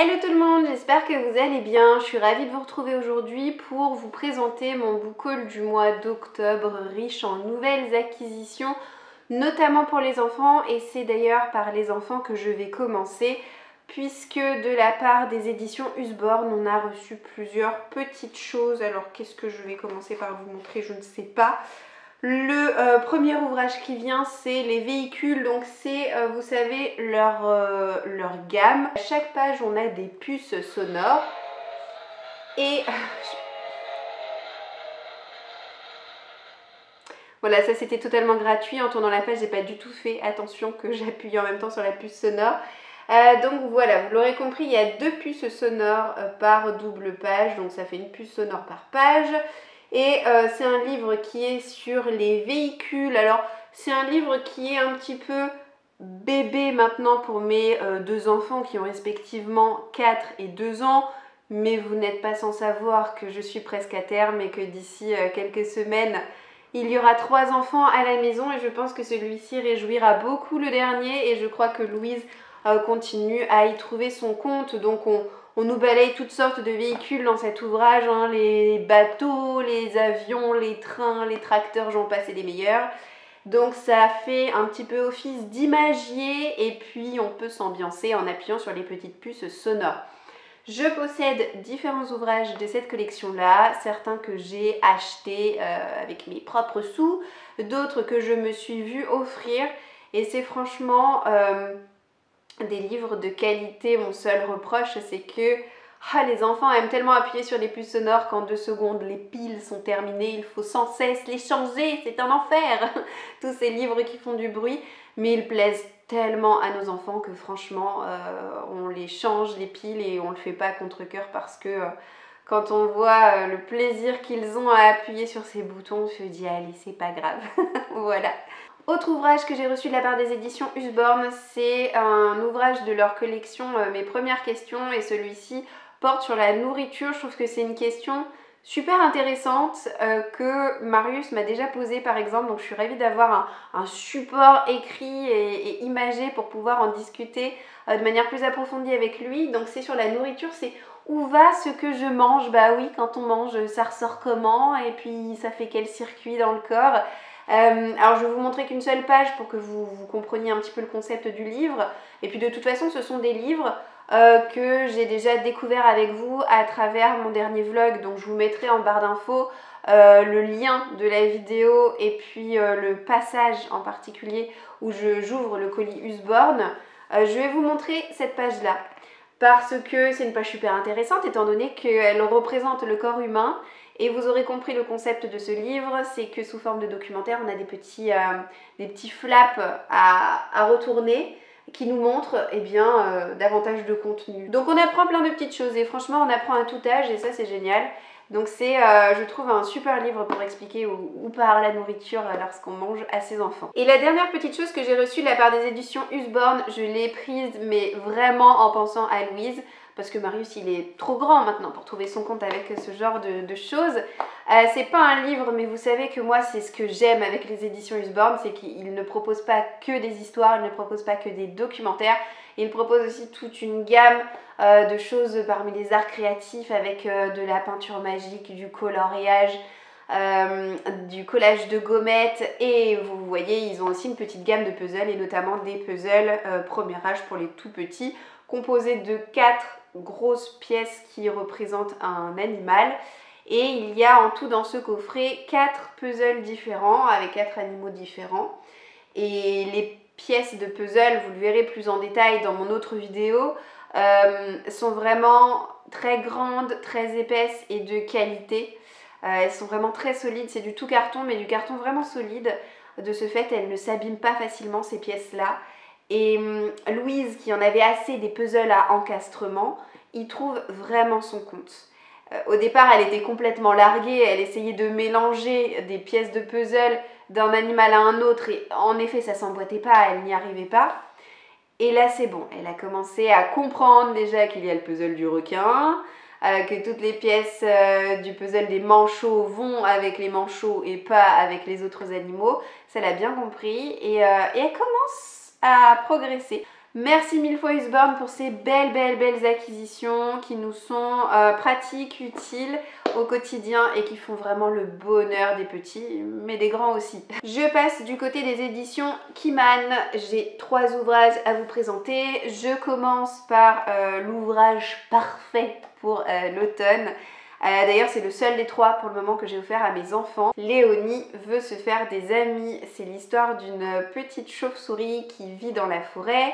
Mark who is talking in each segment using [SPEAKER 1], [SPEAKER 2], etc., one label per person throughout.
[SPEAKER 1] Hello tout le monde, j'espère que vous allez bien. Je suis ravie de vous retrouver aujourd'hui pour vous présenter mon book haul du mois d'octobre, riche en nouvelles acquisitions, notamment pour les enfants, et c'est d'ailleurs par les enfants que je vais commencer, puisque de la part des éditions Usborne, on a reçu plusieurs petites choses. Alors qu'est-ce que je vais commencer par vous montrer, je ne sais pas. Le premier ouvrage qui vient, c'est les véhicules, donc c'est, vous savez, leur gamme. À chaque page, on a des puces sonores et voilà, ça c'était totalement gratuit. En tournant la page, j'ai pas du tout fait attention que j'appuie en même temps sur la puce sonore. Donc voilà, vous l'aurez compris, il y a 2 puces sonores par double page, donc ça fait une puce sonore par page. Et c'est un livre qui est sur les véhicules. Alors c'est un livre qui est un petit peu bébé maintenant pour mes 2 enfants qui ont respectivement 4 et 2 ans. Mais vous n'êtes pas sans savoir que je suis presque à terme et que d'ici quelques semaines, il y aura 3 enfants à la maison et je pense que celui-ci réjouira beaucoup le dernier. Et je crois que Louise continue à y trouver son compte. Donc on nous balaye toutes sortes de véhicules dans cet ouvrage, hein, les bateaux, les avions, les trains, les tracteurs, j'en passe et des meilleurs. Donc ça fait un petit peu office d'imagier et puis on peut s'ambiancer en appuyant sur les petites puces sonores. Je possède différents ouvrages de cette collection-là, certains que j'ai achetés avec mes propres sous, d'autres que je me suis vue offrir et c'est franchement des livres de qualité. Mon seul reproche, c'est que les enfants aiment tellement appuyer sur les puces sonores qu'en 2 secondes, les piles sont terminées. Il faut sans cesse les changer, c'est un enfer. Tous ces livres qui font du bruit, mais ils plaisent tellement à nos enfants que franchement, on les change, les piles, et on le fait pas à contre-cœur parce que quand on voit le plaisir qu'ils ont à appuyer sur ces boutons, on se dit allez, c'est pas grave. Voilà. Autre ouvrage que j'ai reçu de la part des éditions Usborne, c'est un ouvrage de leur collection Mes premières questions, et celui-ci porte sur la nourriture. Je trouve que c'est une question super intéressante que Marius m'a déjà posée par exemple, donc je suis ravie d'avoir un support écrit et imagé pour pouvoir en discuter de manière plus approfondie avec lui. Donc c'est sur la nourriture, c'est où va ce que je mange? Bah oui, quand on mange, ça ressort comment? Et puis ça fait quel circuit dans le corps? Alors je vais vous montrer qu'une seule page pour que vous compreniez un petit peu le concept du livre. Et puis de toute façon, ce sont des livres que j'ai déjà découvert avec vous à travers mon dernier vlog. Donc je vous mettrai en barre d'infos le lien de la vidéo et puis le passage en particulier où j'ouvre le colis Usborne. Je vais vous montrer cette page-là parce que c'est une page super intéressante étant donné qu'elle représente le corps humain. Et vous aurez compris le concept de ce livre, c'est que sous forme de documentaire, on a des petits flaps à retourner qui nous montrent davantage de contenu. Donc on apprend plein de petites choses et franchement on apprend à tout âge et ça c'est génial. Donc c'est, je trouve, un super livre pour expliquer où part la nourriture lorsqu'on mange à ses enfants. Et la dernière petite chose que j'ai reçue de la part des éditions Usborne, je l'ai prise mais vraiment en pensant à Louise. Parce que Marius il est trop grand maintenant pour trouver son compte avec ce genre de choses. C'est pas un livre, mais vous savez que moi c'est ce que j'aime avec les éditions Usborne, c'est qu'ils ne proposent pas que des histoires, ils ne proposent pas que des documentaires, ils proposent aussi toute une gamme de choses parmi les arts créatifs avec de la peinture magique, du coloriage, du collage de gommettes, et vous voyez ils ont aussi une petite gamme de puzzles et notamment des puzzles premier âge pour les tout petits, composés de 4 grosses pièces qui représentent un animal. Et il y a en tout dans ce coffret 4 puzzles différents avec 4 animaux différents. Et les pièces de puzzle, vous le verrez plus en détail dans mon autre vidéo, sont vraiment très grandes, très épaisses et de qualité. Elles sont vraiment très solides, c'est du tout carton, mais du carton vraiment solide. De ce fait, elles ne s'abîment pas facilement, ces pièces-là. Et Louise, qui en avait assez des puzzles à encastrement, y trouve vraiment son compte. Au départ, elle était complètement larguée, elle essayait de mélanger des pièces de puzzle d'un animal à un autre et en effet, ça s'emboîtait pas, elle n'y arrivait pas. Et là, c'est bon, elle a commencé à comprendre déjà qu'il y a le puzzle du requin, que toutes les pièces du puzzle des manchots vont avec les manchots et pas avec les autres animaux. Ça l'a bien compris et elle commence à progresser. Merci mille fois Usborne pour ces belles acquisitions qui nous sont pratiques, utiles au quotidien et qui font vraiment le bonheur des petits, mais des grands aussi. Je passe du côté des éditions Kiman. J'ai 3 ouvrages à vous présenter. Je commence par l'ouvrage parfait pour l'automne. D'ailleurs, c'est le seul des 3 pour le moment que j'ai offert à mes enfants. Léonie veut se faire des amis. C'est l'histoire d'une petite chauve-souris qui vit dans la forêt.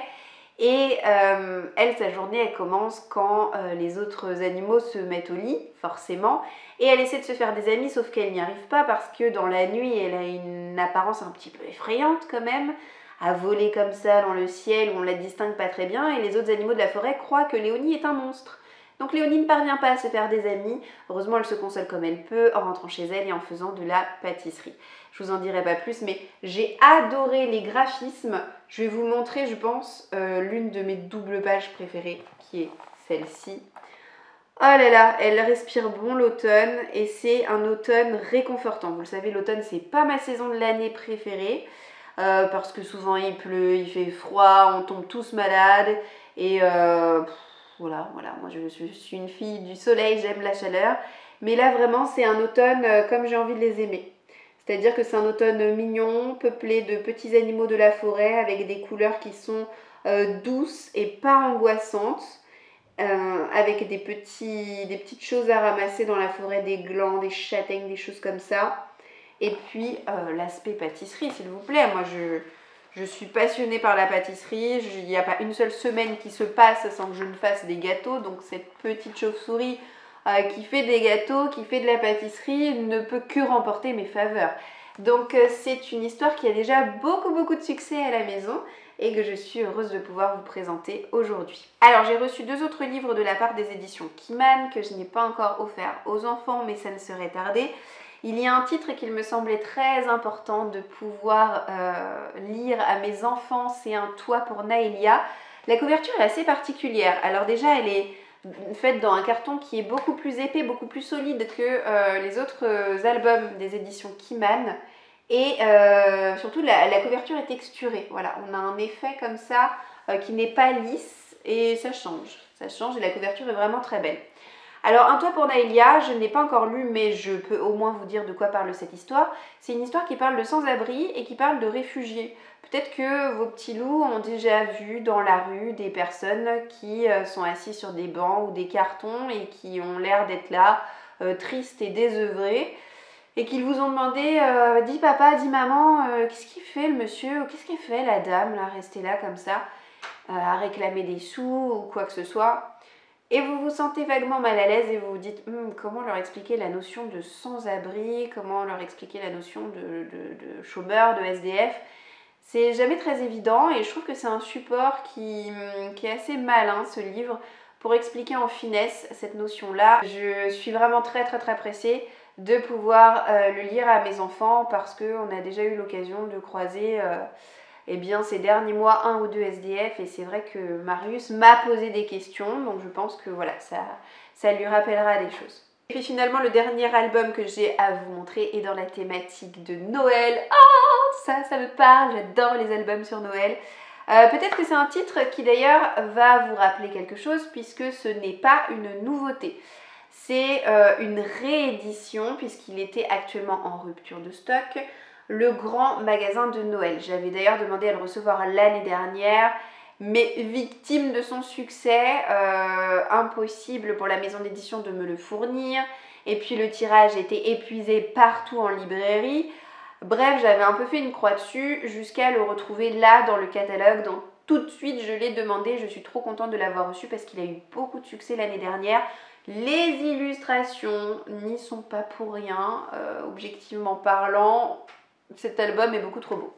[SPEAKER 1] Et elle, sa journée, elle commence quand les autres animaux se mettent au lit, forcément. Et elle essaie de se faire des amis, sauf qu'elle n'y arrive pas parce que dans la nuit, elle a une apparence un petit peu effrayante quand même, à voler comme ça dans le ciel où on la distingue pas très bien. Et les autres animaux de la forêt croient que Léonie est un monstre. Donc Léonie ne parvient pas à se faire des amis. Heureusement, elle se console comme elle peut en rentrant chez elle et en faisant de la pâtisserie. Je vous en dirai pas plus, mais j'ai adoré les graphismes. Je vais vous montrer, je pense, l'une de mes doubles pages préférées, qui est celle-ci. Oh là là, elle respire bon l'automne et c'est un automne réconfortant. Vous le savez, l'automne, c'est pas ma saison de l'année préférée. Parce que souvent il pleut, il fait froid, on tombe tous malades. Et voilà, moi je suis une fille du soleil, j'aime la chaleur. Mais là vraiment c'est un automne comme j'ai envie de les aimer. C'est-à-dire que c'est un automne mignon, peuplé de petits animaux de la forêt avec des couleurs qui sont douces et pas angoissantes. Avec des petites choses à ramasser dans la forêt, des glands, des châtaignes, des choses comme ça. Et puis l'aspect pâtisserie, s'il vous plaît. Moi, je suis passionnée par la pâtisserie. Il n'y a pas une seule semaine qui se passe sans que je ne fasse des gâteaux. Donc cette petite chauve-souris qui fait des gâteaux, qui fait de la pâtisserie, ne peut que remporter mes faveurs. Donc c'est une histoire qui a déjà beaucoup de succès à la maison et que je suis heureuse de pouvoir vous présenter aujourd'hui. Alors j'ai reçu 2 autres livres de la part des éditions Kiman que je n'ai pas encore offert aux enfants, mais ça ne serait tardé. Il y a un titre qu'il me semblait très important de pouvoir lire à mes enfants, c'est Un toit pour Naëlia. La couverture est assez particulière. Alors déjà, elle est faite dans un carton qui est beaucoup plus épais, beaucoup plus solide que les autres albums des éditions Kiman. Et surtout, la couverture est texturée. Voilà, on a un effet comme ça qui n'est pas lisse et ça change. Ça change et la couverture est vraiment très belle. Alors, Un toit pour Naëlia, je ne l'ai pas encore lu, mais je peux au moins vous dire de quoi parle cette histoire. C'est une histoire qui parle de sans-abri et qui parle de réfugiés. Peut-être que vos petits loups ont déjà vu dans la rue des personnes qui sont assises sur des bancs ou des cartons et qui ont l'air d'être là, tristes et désœuvrés. Et qu'ils vous ont demandé, dis papa, dis maman, qu'est-ce qu'il fait le monsieur, ou qu'est-ce qu'il fait la dame, là, rester là comme ça, à réclamer des sous ou quoi que ce soit. Et vous vous sentez vaguement mal à l'aise et vous vous dites comment leur expliquer la notion de sans-abri, comment leur expliquer la notion de chômeur, de SDF. C'est jamais très évident et je trouve que c'est un support qui est assez malin, ce livre, pour expliquer en finesse cette notion-là. Je suis vraiment très pressée de pouvoir le lire à mes enfants parce qu'on a déjà eu l'occasion de croiser ces derniers mois 1 ou 2 SDF et c'est vrai que Marius m'a posé des questions, donc je pense que voilà, ça lui rappellera des choses. Et puis finalement, le dernier album que j'ai à vous montrer est dans la thématique de Noël. Oh, ça me parle, j'adore les albums sur Noël. Peut-être que c'est un titre qui d'ailleurs va vous rappeler quelque chose puisque ce n'est pas une nouveauté. C'est une réédition puisqu'il était actuellement en rupture de stock. Le grand magasin de Noël. J'avais d'ailleurs demandé à le recevoir l'année dernière, mais victime de son succès, impossible pour la maison d'édition de me le fournir. Et puis le tirage était épuisé partout en librairie. Bref, j'avais un peu fait une croix dessus jusqu'à le retrouver là dans le catalogue. Donc tout de suite, je l'ai demandé. Je suis trop contente de l'avoir reçu parce qu'il a eu beaucoup de succès l'année dernière. Les illustrations n'y sont pas pour rien, objectivement parlant. Cet album est beaucoup trop beau.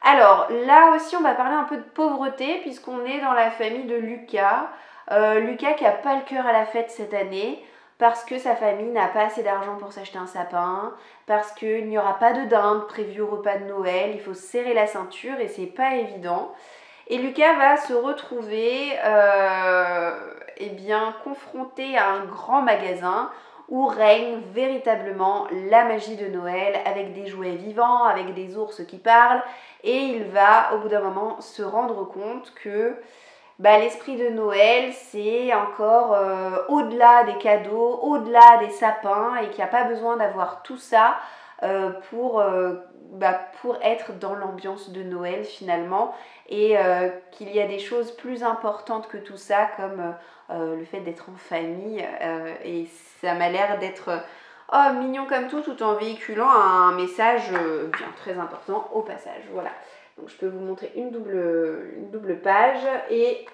[SPEAKER 1] Alors là aussi on va parler un peu de pauvreté puisqu'on est dans la famille de Lucas. Lucas qui n'a pas le cœur à la fête cette année parce que sa famille n'a pas assez d'argent pour s'acheter un sapin, parce qu'il n'y aura pas de dinde prévue au repas de Noël, il faut serrer la ceinture et c'est pas évident. Et Lucas va se retrouver confronté à un grand magasin où règne véritablement la magie de Noël avec des jouets vivants, avec des ours qui parlent, et il va au bout d'un moment se rendre compte que l'esprit de Noël, c'est encore au-delà des cadeaux, au-delà des sapins, et qu'il n'y a pas besoin d'avoir tout ça pour être dans l'ambiance de Noël finalement, et qu'il y a des choses plus importantes que tout ça, comme le fait d'être en famille, et ça m'a l'air d'être mignon comme tout en véhiculant un message bien très important au passage. Voilà. Donc je peux vous montrer une double page et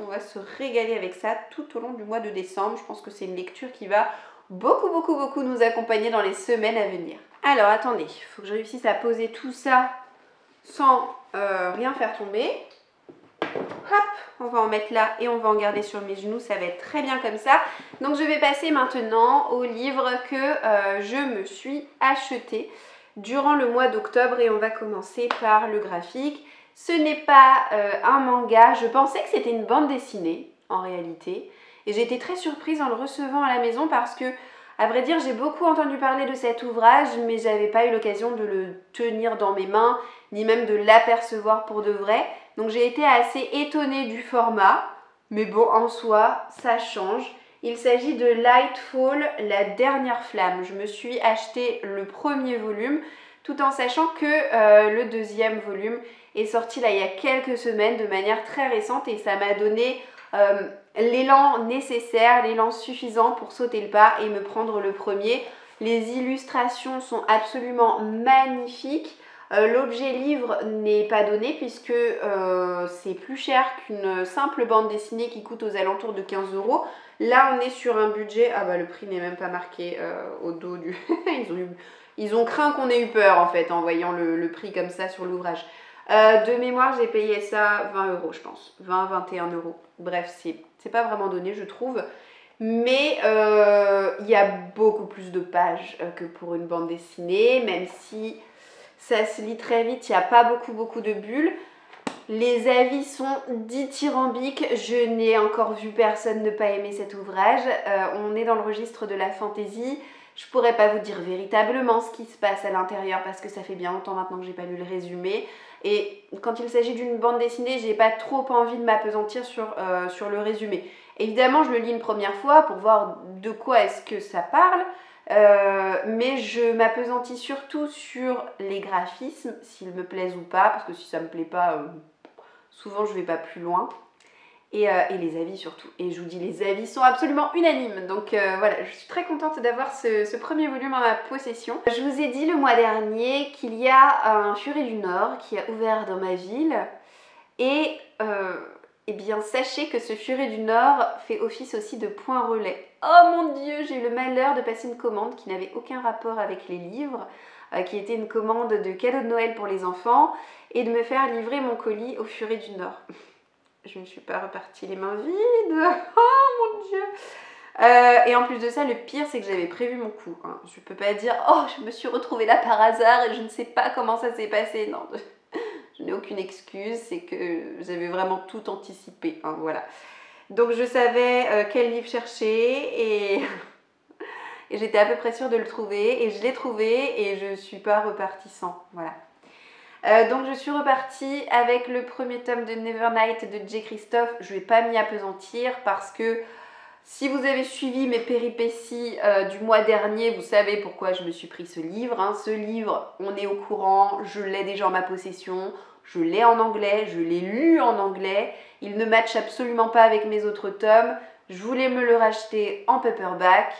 [SPEAKER 1] on va se régaler avec ça tout au long du mois de décembre. Je pense que c'est une lecture qui va beaucoup nous accompagner dans les semaines à venir. Alors attendez, il faut que je réussisse à poser tout ça sans rien faire tomber. Hop, on va en mettre là et on va en garder sur mes genoux, ça va être très bien comme ça. Donc je vais passer maintenant au livre que je me suis acheté durant le mois d'octobre et on va commencer par le graphique. Ce n'est pas un manga, je pensais que c'était une bande dessinée en réalité. Et j'ai été très surprise en le recevant à la maison parce que, à vrai dire, j'ai beaucoup entendu parler de cet ouvrage, mais j'avais pas eu l'occasion de le tenir dans mes mains, ni même de l'apercevoir pour de vrai. Donc j'ai été assez étonnée du format, mais bon, en soi, ça change. Il s'agit de Lightfall, la dernière flamme. Je me suis acheté le premier volume, tout en sachant que le deuxième volume est sorti là il y a quelques semaines de manière très récente et ça m'a donné l'élan nécessaire, l'élan suffisant pour sauter le pas et me prendre le premier. Les illustrations sont absolument magnifiques. L'objet livre n'est pas donné puisque c'est plus cher qu'une simple bande dessinée qui coûte aux alentours de 15 €. Là on est sur un budget, le prix n'est même pas marqué au dos du... ils ont craint qu'on ait eu peur en fait en voyant le prix comme ça sur l'ouvrage. De mémoire j'ai payé ça 20 € je pense, 20-21 €. Bref, c'est pas vraiment donné je trouve. Mais il y a beaucoup plus de pages que pour une bande dessinée, même si ça se lit très vite, il n'y a pas beaucoup de bulles. Les avis sont dithyrambiques, je n'ai encore vu personne ne pas aimer cet ouvrage. On est dans le registre de la fantaisie. Je pourrais pas vous dire véritablement ce qui se passe à l'intérieur parce que ça fait bien longtemps maintenant que j'ai pas lu le résumé. Et quand il s'agit d'une bande dessinée, j'ai pas trop envie de m'apesantir sur le résumé. Évidemment, je le lis une première fois pour voir de quoi est-ce que ça parle. Mais je m'appesantis surtout sur les graphismes, s'ils me plaisent ou pas, parce que si ça me plaît pas, souvent je vais pas plus loin. Et les avis surtout. Et je vous dis, les avis sont absolument unanimes. Donc voilà, je suis très contente d'avoir ce premier volume en ma possession. Je vous ai dit le mois dernier qu'il y a un Furet du Nord qui a ouvert dans ma ville. Et eh bien, sachez que ce Furet du Nord fait office aussi de point relais. Oh mon Dieu, j'ai eu le malheur de passer une commande qui n'avait aucun rapport avec les livres, qui était une commande de cadeaux de Noël pour les enfants, et de me faire livrer mon colis au Furet du Nord. Je ne suis pas repartie les mains vides. Oh mon Dieu. Et en plus de ça, le pire, c'est que j'avais prévu mon coup. Hein. Je peux pas dire, oh, je me suis retrouvée là par hasard et je ne sais pas comment ça s'est passé. Non, je n'ai aucune excuse. C'est que j'avais vraiment tout anticipé. Hein, voilà. Donc je savais quel livre chercher et j'étais à peu près sûre de le trouver. Et je l'ai trouvé et je ne suis pas repartie sans. Voilà. Donc je suis repartie avec le premier tome de Nevernight de J. Christophe. Je ne vais pas m'y appesantir parce que si vous avez suivi mes péripéties du mois dernier, vous savez pourquoi je me suis pris ce livre. Hein. Ce livre, on est au courant, je l'ai déjà en ma possession, je l'ai en anglais, je l'ai lu en anglais. Il ne matche absolument pas avec mes autres tomes. Je voulais me le racheter en paperback.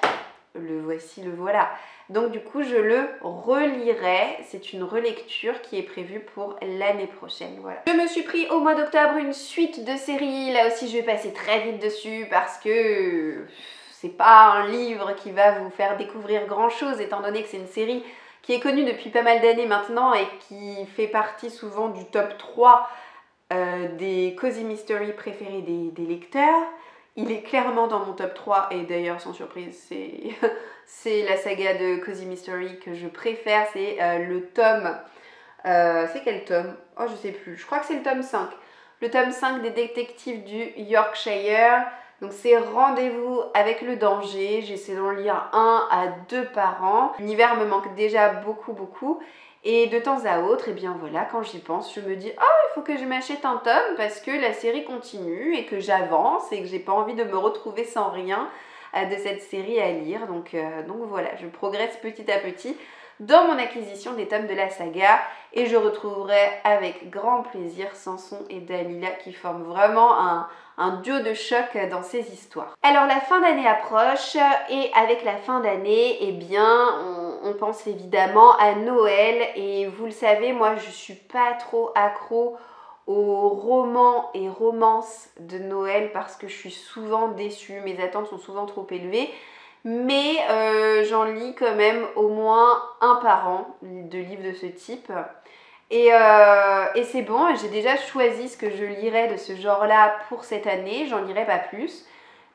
[SPEAKER 1] Le voici, le voilà. Donc du coup, je le relirai. C'est une relecture qui est prévue pour l'année prochaine. Voilà. Je me suis pris au mois d'octobre une suite de séries. Là aussi, je vais passer très vite dessus parce que c'est pas un livre qui va vous faire découvrir grand chose étant donné que c'est une série qui est connue depuis pas mal d'années maintenant et qui fait partie souvent du top 3 des Cozy Mystery préférés des lecteurs. Il est clairement dans mon top 3 et d'ailleurs sans surprise c'est la saga de Cozy Mystery que je préfère, c'est le tome, c'est quel tome? Oh je sais plus, je crois que c'est le tome 5. Le tome 5 des détectives du Yorkshire, Donc c'est Rendez-vous avec le danger, j'essaie d'en lire 1 à 2 par an. L'univers me manque déjà beaucoup. Et de temps à autre, et bien voilà, quand j'y pense, je me dis « Oh, il faut que je m'achète un tome parce que la série continue et que j'avance et que j'ai pas envie de me retrouver sans rien de cette série à lire. » Donc voilà, je progresse petit à petit dans mon acquisition des tomes de la saga et je retrouverai avec grand plaisir Samson et Dalila qui forment vraiment un duo de choc dans ces histoires. Alors la fin d'année approche et avec la fin d'année, eh bien on pense évidemment à Noël et vous le savez, moi je suis pas trop accro aux romans et romances de Noël parce que je suis souvent déçue, mes attentes sont souvent trop élevées. Mais j'en lis quand même au moins un par an de livres de ce type. Et c'est bon, j'ai déjà choisi ce que je lirai de ce genre-là pour cette année, j'en lirai pas plus.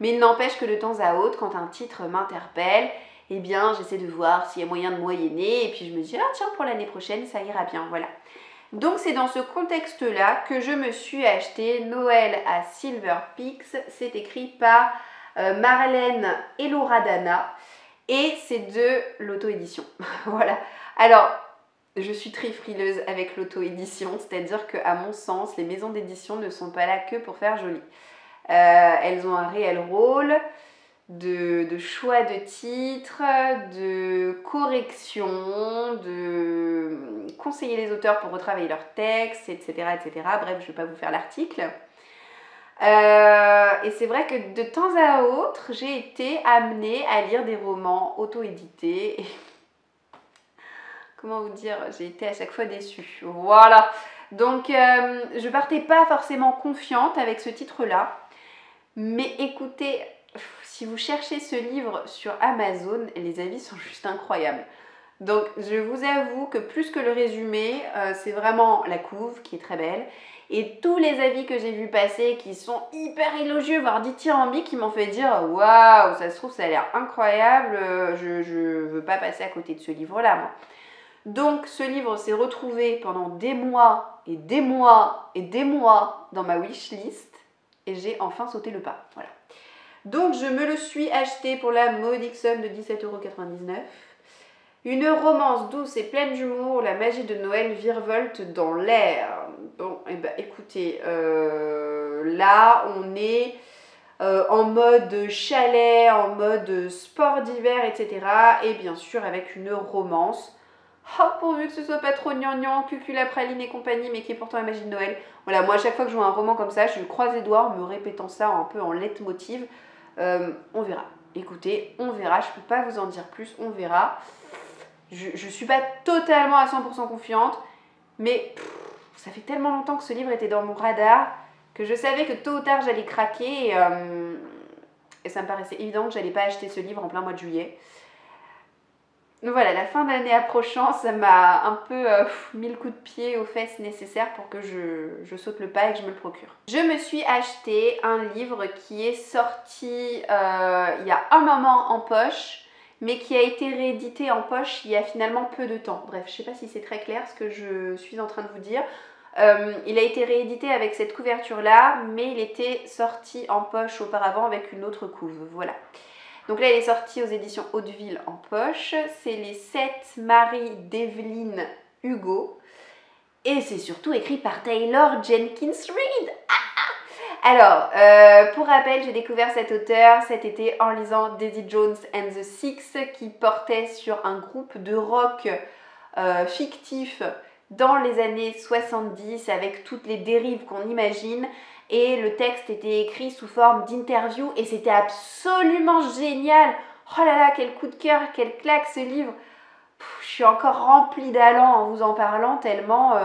[SPEAKER 1] Mais il n'empêche que de temps à autre, quand un titre m'interpelle, eh bien j'essaie de voir s'il y a moyen de moyenner. Et puis je me dis, ah tiens, pour l'année prochaine, ça ira bien, voilà. Donc c'est dans ce contexte-là que je me suis acheté Noël à Silver Peaks. C'est écrit par Marlène Elouradana et c'est de l'auto-édition. Voilà. Alors, je suis très frileuse avec l'auto-édition, c'est-à-dire qu'à mon sens, les maisons d'édition ne sont pas là que pour faire joli. Elles ont un réel rôle de choix de titres, de correction, de conseiller les auteurs pour retravailler leurs textes, etc. Bref, je ne vais pas vous faire l'article. Et c'est vrai que de temps à autre, j'ai été amenée à lire des romans auto-édités. Et comment vous dire, j'ai été à chaque fois déçue. Voilà. Donc, je partais pas forcément confiante avec ce titre-là. Mais écoutez, si vous cherchez ce livre sur Amazon, les avis sont juste incroyables. Donc, je vous avoue que plus que le résumé, c'est vraiment la couve qui est très belle. Et tous les avis que j'ai vus passer qui sont hyper élogieux, voire dithyrambiques, qui m'ont fait dire « Waouh, ça se trouve, ça a l'air incroyable, je veux pas passer à côté de ce livre-là, moi. » Donc, ce livre s'est retrouvé pendant des mois et des mois et des mois dans ma wishlist et j'ai enfin sauté le pas. Voilà. Donc, je me le suis acheté pour la modique somme de 17,99 €. Une romance douce et pleine d'humour, la magie de Noël virevolte dans l'air. Bon, et ben écoutez, là on est en mode chalet, en mode sport d'hiver, etc. Et bien sûr avec une romance. Oh, pourvu que ce soit pas trop gnangnan, cucul praline et compagnie, mais qui est pourtant la magie de Noël. Voilà, moi à chaque fois que je vois un roman comme ça, je croise les doigts en me répétant ça un peu en leitmotiv. On verra. Écoutez, on verra, je peux pas vous en dire plus, on verra. Je suis pas totalement à 100% confiante, mais ça fait tellement longtemps que ce livre était dans mon radar que je savais que tôt ou tard j'allais craquer et ça me paraissait évident que j'allais pas acheter ce livre en plein mois de juillet. Donc voilà, la fin d'année approchant, ça m'a un peu mis le coup de pied aux fesses nécessaires pour que je saute le pas et que je me le procure. Je me suis acheté un livre qui est sorti il y a un moment en poche, mais qui a été réédité en poche il y a finalement peu de temps. Bref, je ne sais pas si c'est très clair ce que je suis en train de vous dire. Il a été réédité avec cette couverture-là, mais il était sorti en poche auparavant avec une autre couve. Voilà. Donc là, il est sorti aux éditions Hauteville en poche. C'est les 7 Marie d'Evelyne Hugo. Et c'est surtout écrit par Taylor Jenkins Reid. Alors, pour rappel, j'ai découvert cet auteur cet été en lisant Daisy Jones and the Six, qui portait sur un groupe de rock fictif dans les années 70 avec toutes les dérives qu'on imagine. Et le texte était écrit sous forme d'interview et c'était absolument génial. Oh là là, quel coup de cœur, quelle claque ce livre. Je suis encore remplie d'allant en vous en parlant tellement...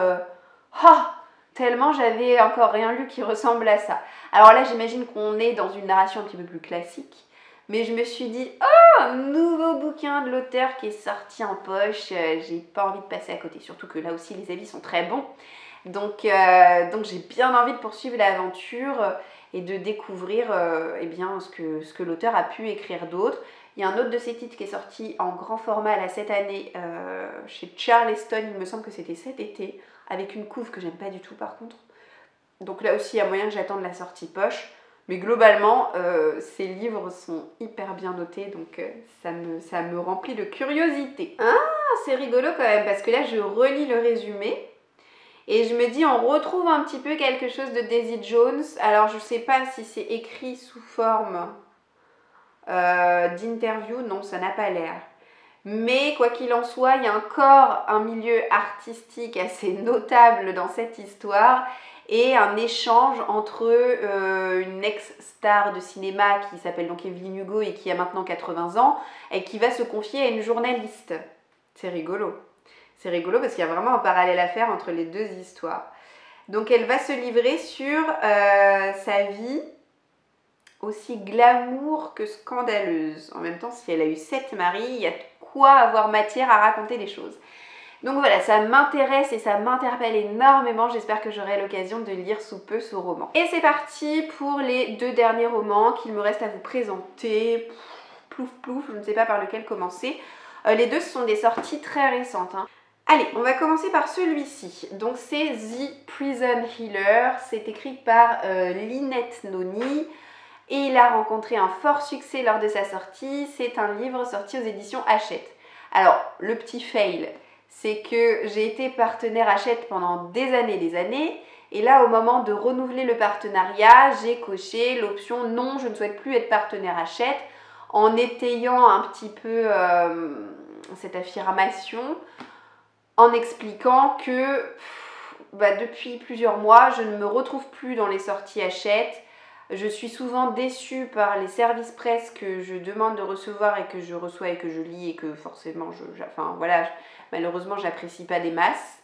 [SPEAKER 1] tellement j'avais encore rien lu qui ressemble à ça. Alors là, j'imagine qu'on est dans une narration un petit peu plus classique. Mais je me suis dit, oh, un nouveau bouquin de l'auteur qui est sorti en poche. J'ai pas envie de passer à côté. Surtout que là aussi, les avis sont très bons. Donc j'ai bien envie de poursuivre l'aventure et de découvrir eh bien, ce que l'auteur a pu écrire d'autre. Il y a un autre de ses titres qui est sorti en grand format là, cette année chez Charleston, il me semble que c'était cet été, avec une couve que j'aime pas du tout par contre. Donc là aussi, il y a moyen que j'attende la sortie poche. Mais globalement, ces livres sont hyper bien notés, donc ça me remplit de curiosité. Ah, c'est rigolo quand même, parce que là, je relis le résumé. Et je me dis, on retrouve un petit peu quelque chose de Daisy Jones. Alors, je sais pas si c'est écrit sous forme d'interview. Non, ça n'a pas l'air. Mais quoi qu'il en soit, il y a encore un milieu artistique assez notable dans cette histoire et un échange entre une ex-star de cinéma qui s'appelle donc Evelyne Hugo et qui a maintenant 80 ans et qui va se confier à une journaliste. C'est rigolo. C'est rigolo parce qu'il y a vraiment un parallèle à faire entre les deux histoires. Donc elle va se livrer sur sa vie aussi glamour que scandaleuse. En même temps, si elle a eu 7 maris, il y a de quoi avoir matière à raconter des choses. Donc voilà, ça m'intéresse et ça m'interpelle énormément. J'espère que j'aurai l'occasion de lire sous peu ce roman. Et c'est parti pour les 2 derniers romans qu'il me reste à vous présenter. Plouf plouf, je ne sais pas par lequel commencer. Les deux sont des sorties très récentes. Allez, on va commencer par celui-ci. Donc c'est The Prison Healer. C'est écrit par Lynette Noni. Et il a rencontré un fort succès lors de sa sortie. C'est un livre sorti aux éditions Hachette. Alors, le petit fail, c'est que j'ai été partenaire Hachette pendant des années. Et là, au moment de renouveler le partenariat, j'ai coché l'option « Non, je ne souhaite plus être partenaire Hachette » en étayant un petit peu cette affirmation, en expliquant que depuis plusieurs mois, je ne me retrouve plus dans les sorties Hachette. Je suis souvent déçue par les services presse que je demande de recevoir et que je reçois et que je lis et que forcément, malheureusement, j'apprécie pas des masses.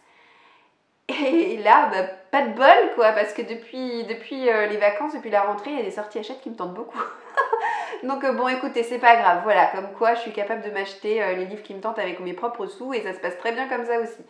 [SPEAKER 1] Et là, pas de bol quoi, parce que depuis les vacances, depuis la rentrée, il y a des sorties Hachette qui me tentent beaucoup. Donc bon, écoutez, c'est pas grave, voilà, comme quoi je suis capable de m'acheter les livres qui me tentent avec mes propres sous et ça se passe très bien comme ça aussi.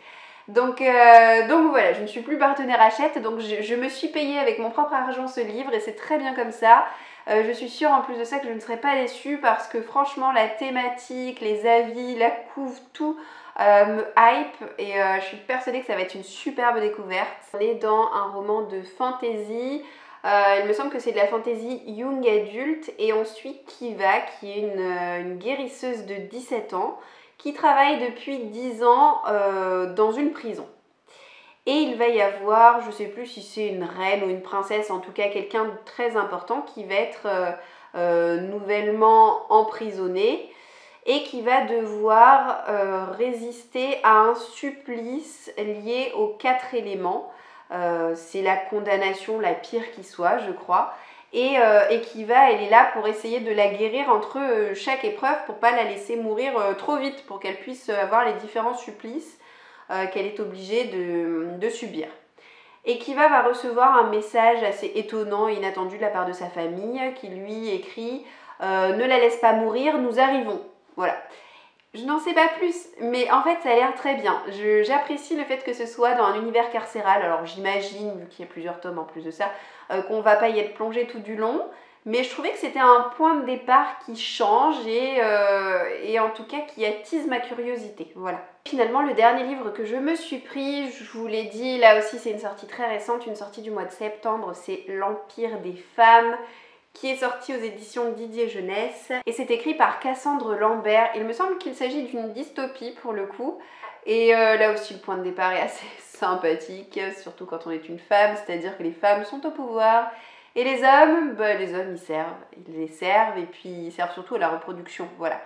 [SPEAKER 1] Donc voilà, je ne suis plus partenaire Hachette, donc je me suis payée avec mon propre argent ce livre et c'est très bien comme ça. Je suis sûre en plus de ça que je ne serai pas déçue parce que franchement la thématique, les avis, la couve, tout me hype et je suis persuadée que ça va être une superbe découverte. On est dans un roman de fantasy. Il me semble que c'est de la fantasy young adulte et on suit Kiva qui est une guérisseuse de 17 ans qui travaille depuis 10 ans dans une prison. Et il va y avoir, je ne sais plus si c'est une reine ou une princesse, en tout cas quelqu'un de très important qui va être nouvellement emprisonné et qui va devoir résister à un supplice lié aux 4 éléments. C'est la condamnation la pire qui soit, je crois. Et Kiva, elle est là pour essayer de la guérir entre chaque épreuve pour pas la laisser mourir trop vite, pour qu'elle puisse avoir les différents supplices qu'elle est obligée de subir. Et Kiva va recevoir un message assez étonnant et inattendu de la part de sa famille qui lui écrit « Ne la laisse pas mourir, nous arrivons ». Voilà. Je n'en sais pas plus, mais en fait ça a l'air très bien. J'apprécie le fait que ce soit dans un univers carcéral. Alors j'imagine, vu qu'il y a plusieurs tomes en plus de ça, qu'on va pas y être plongé tout du long. Mais je trouvais que c'était un point de départ qui change et en tout cas qui attise ma curiosité. Voilà. Finalement, le dernier livre que je me suis pris, je vous l'ai dit, là aussi c'est une sortie très récente, une sortie du mois de septembre, c'est L'Empire des femmes, qui est sorti aux éditions Didier Jeunesse. Et c'est écrit par Cassandre Lambert. Il me semble qu'il s'agit d'une dystopie pour le coup. Et là aussi, le point de départ est assez sympathique, surtout quand on est une femme, c'est-à-dire que les femmes sont au pouvoir. Et les hommes, ils les servent et puis ils servent surtout à la reproduction, voilà.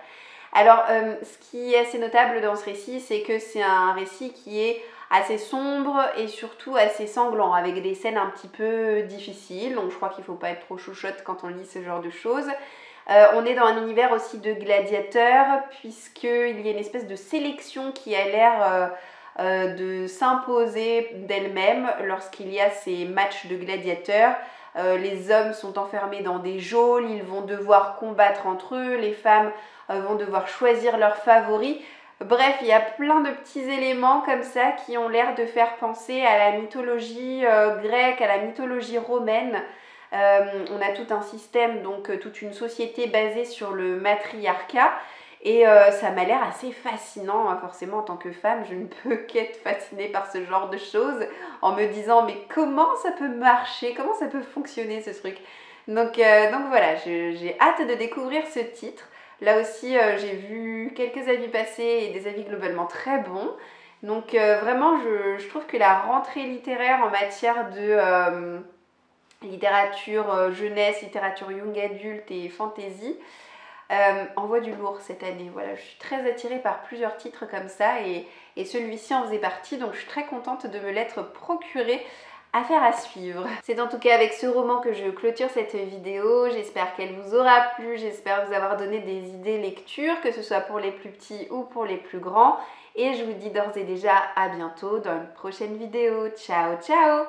[SPEAKER 1] Alors, ce qui est assez notable dans ce récit, c'est que c'est un récit qui est assez sombre et surtout assez sanglant, avec des scènes un petit peu difficiles, donc je crois qu'il ne faut pas être trop chouchotte quand on lit ce genre de choses. On est dans un univers aussi de gladiateurs, puisqu'il y a une espèce de sélection qui a l'air de s'imposer d'elle-même lorsqu'il y a ces matchs de gladiateurs. Les hommes sont enfermés dans des geôles, ils vont devoir combattre entre eux, les femmes vont devoir choisir leurs favoris. Bref, il y a plein de petits éléments comme ça qui ont l'air de faire penser à la mythologie grecque, à la mythologie romaine. On a tout un système, donc toute une société basée sur le matriarcat. Et ça m'a l'air assez fascinant, forcément en tant que femme, je ne peux qu'être fascinée par ce genre de choses en me disant mais comment ça peut marcher, comment ça peut fonctionner ce truc. Donc voilà, j'ai hâte de découvrir ce titre. Là aussi, j'ai vu quelques avis passer et des avis globalement très bons. Donc vraiment, je trouve que la rentrée littéraire en matière de littérature jeunesse, littérature young adulte et fantasy envoie du lourd cette année. Voilà, je suis très attirée par plusieurs titres comme ça et celui-ci en faisait partie, donc je suis très contente de me l'être procuré. Affaire à suivre. C'est en tout cas avec ce roman que je clôture cette vidéo. J'espère qu'elle vous aura plu, j'espère vous avoir donné des idées lecture, que ce soit pour les plus petits ou pour les plus grands. Et je vous dis d'ores et déjà à bientôt dans une prochaine vidéo. Ciao, ciao!